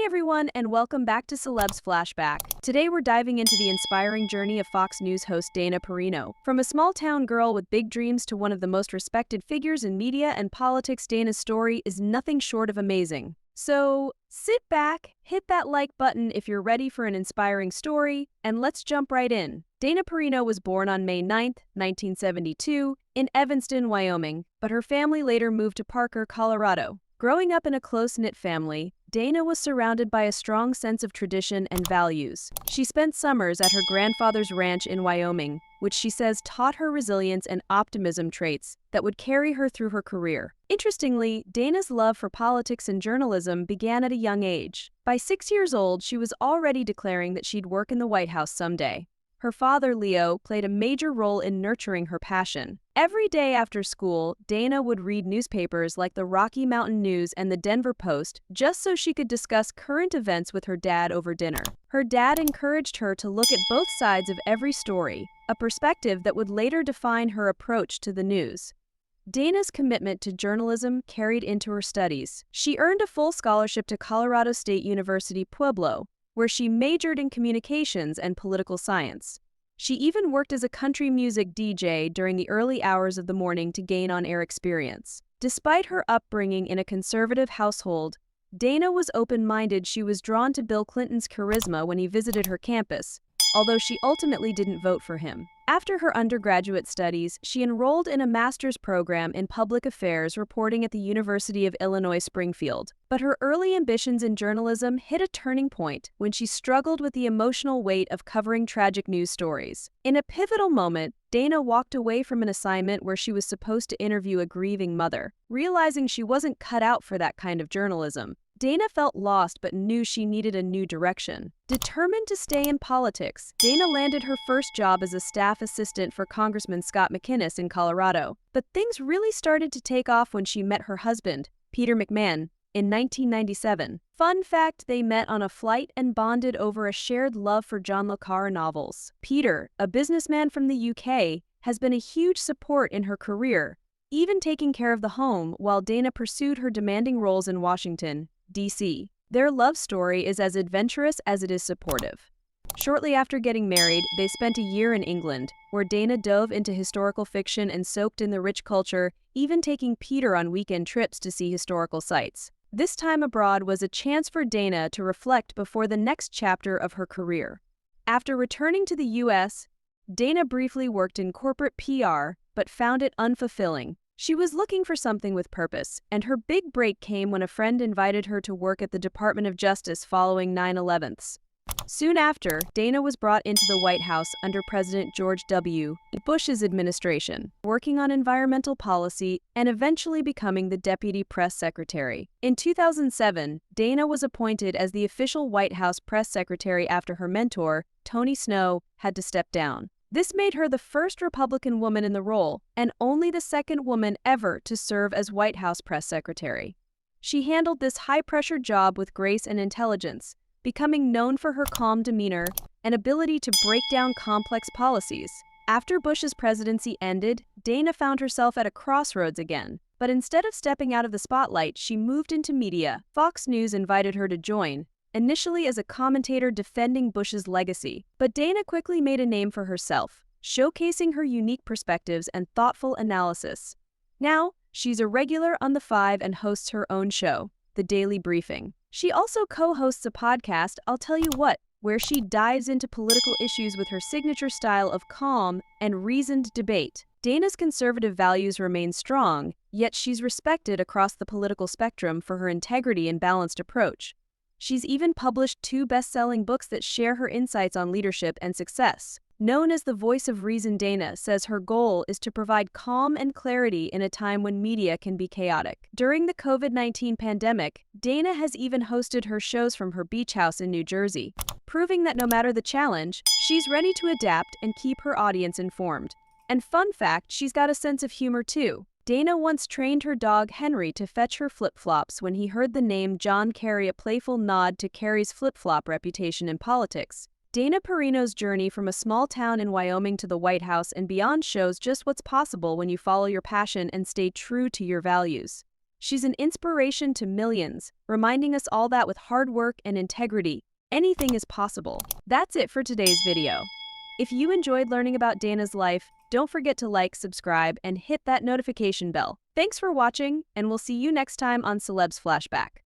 Hey everyone, and welcome back to Celebs Flashback. Today we're diving into the inspiring journey of Fox News host Dana Perino. From a small-town girl with big dreams to one of the most respected figures in media and politics, Dana's story is nothing short of amazing. So, sit back, hit that like button if you're ready for an inspiring story, and let's jump right in. Dana Perino was born on May 9, 1972, in Evanston, Wyoming, but her family later moved to Parker, Colorado. Growing up in a close-knit family, Dana was surrounded by a strong sense of tradition and values. She spent summers at her grandfather's ranch in Wyoming, which she says taught her resilience and optimism traits that would carry her through her career. Interestingly, Dana's love for politics and journalism began at a young age. By 6 years old, she was already declaring that she'd work in the White House someday. Her father, Leo, played a major role in nurturing her passion. Every day after school, Dana would read newspapers like the Rocky Mountain News and the Denver Post just so she could discuss current events with her dad over dinner. Her dad encouraged her to look at both sides of every story, a perspective that would later define her approach to the news. Dana's commitment to journalism carried into her studies. She earned a full scholarship to Colorado State University-Pueblo, where she majored in communications and political science. She even worked as a country music DJ during the early hours of the morning to gain on-air experience. Despite her upbringing in a conservative household, Dana was open-minded. She was drawn to Bill Clinton's charisma when he visited her campus, although she ultimately didn't vote for him. After her undergraduate studies, she enrolled in a master's program in public affairs reporting at the University of Illinois Springfield. But her early ambitions in journalism hit a turning point when she struggled with the emotional weight of covering tragic news stories. In a pivotal moment, Dana walked away from an assignment where she was supposed to interview a grieving mother. Realizing she wasn't cut out for that kind of journalism, Dana felt lost but knew she needed a new direction. Determined to stay in politics, Dana landed her first job as a staff assistant for Congressman Scott McInnes in Colorado. But things really started to take off when she met her husband, Peter McMahon, in 1997. Fun fact, they met on a flight and bonded over a shared love for John le Carre novels. Peter, a businessman from the UK, has been a huge support in her career, even taking care of the home while Dana pursued her demanding roles in Washington, D.C. Their love story is as adventurous as it is supportive. Shortly after getting married, they spent a year in England, where Dana dove into historical fiction and soaked in the rich culture, even taking Peter on weekend trips to see historical sites. This time abroad was a chance for Dana to reflect before the next chapter of her career. After returning to the U.S., Dana briefly worked in corporate PR, but found it unfulfilling. She was looking for something with purpose, and her big break came when a friend invited her to work at the Department of Justice following 9/11. Soon after, Dana was brought into the White House under President George W. Bush's administration, working on environmental policy and eventually becoming the deputy press secretary. In 2007, Dana was appointed as the official White House press secretary after her mentor, Tony Snow, had to step down. This made her the first Republican woman in the role, and only the second woman ever to serve as White House press secretary. She handled this high-pressure job with grace and intelligence, becoming known for her calm demeanor and ability to break down complex policies. After Bush's presidency ended, Dana found herself at a crossroads again. But instead of stepping out of the spotlight, she moved into media. Fox News invited her to join, initially as a commentator defending Bush's legacy. But Dana quickly made a name for herself, showcasing her unique perspectives and thoughtful analysis. Now, she's a regular on The Five and hosts her own show, The Daily Briefing. She also co-hosts a podcast, I'll Tell You What, where she dives into political issues with her signature style of calm and reasoned debate. Dana's conservative values remain strong, yet she's respected across the political spectrum for her integrity and balanced approach. She's even published 2 best-selling books that share her insights on leadership and success. Known as the voice of reason, Dana says her goal is to provide calm and clarity in a time when media can be chaotic. During the COVID-19 pandemic, Dana has even hosted her shows from her beach house in New Jersey, proving that no matter the challenge, she's ready to adapt and keep her audience informed. And fun fact, she's got a sense of humor too. Dana once trained her dog Henry to fetch her flip-flops when he heard the name John Kerry, a playful nod to Kerry's flip-flop reputation in politics. Dana Perino's journey from a small town in Wyoming to the White House and beyond shows just what's possible when you follow your passion and stay true to your values. She's an inspiration to millions, reminding us all that with hard work and integrity, anything is possible. That's it for today's video. If you enjoyed learning about Dana's life, don't forget to like, subscribe, and hit that notification bell. Thanks for watching, and we'll see you next time on Celebs Flashback.